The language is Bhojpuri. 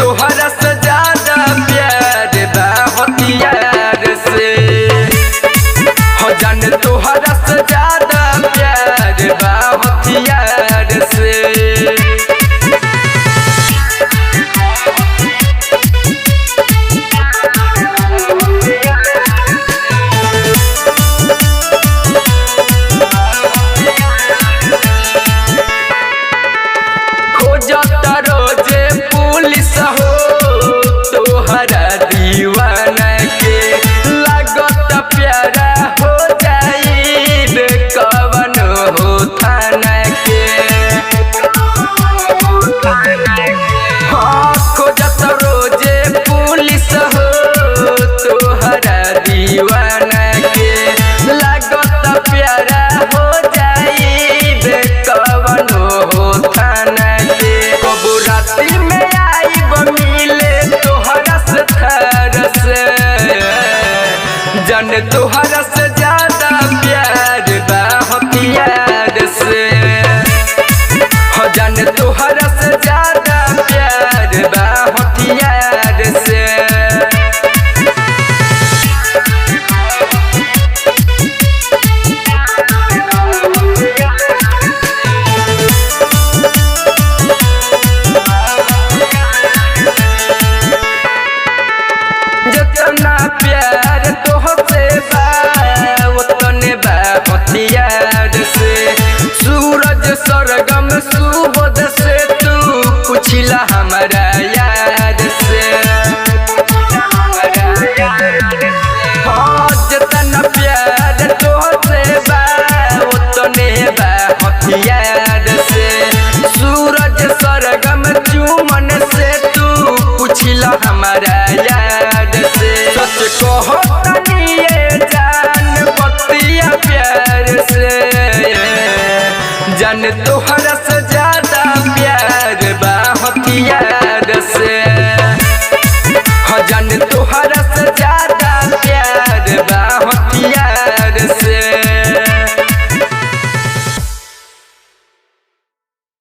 तोहरा से ज्यादा प्यार बा हथियार से हो जान तोहरा से ज्यादा प्यार बा हथियार से रोजे पुलिस हो तोहरा दीवाना के लागत प्यारा हो जाई कवन हो थाना के हाँ खोजत रोजे पुलिस हो तोहरा दीवाना के लागत प्यारा हो जाई कवन हो थाना राती में आईब मिले तोहरा से थर से जन तोहरा से ज्यादा प्यार बा हथियार से हो जन तोहरा से ज्यादा प्यार बा हथियार से जितना प्यार तोहसे बा उतने बा हथियार से सूरज सरगम सुबोध से तू पूछिला हमारा याद से हाँ जितना प्यार तोहसे बा उतने बा हथियार से सूरज सरगम चुमन से तू पूछिला हमारा याद से सच कहो तनिए जान बतिया प्यार से जान तोहरा से ज्यादा प्यार बा हथियार से हाँ जान तोहरा से ज्यादा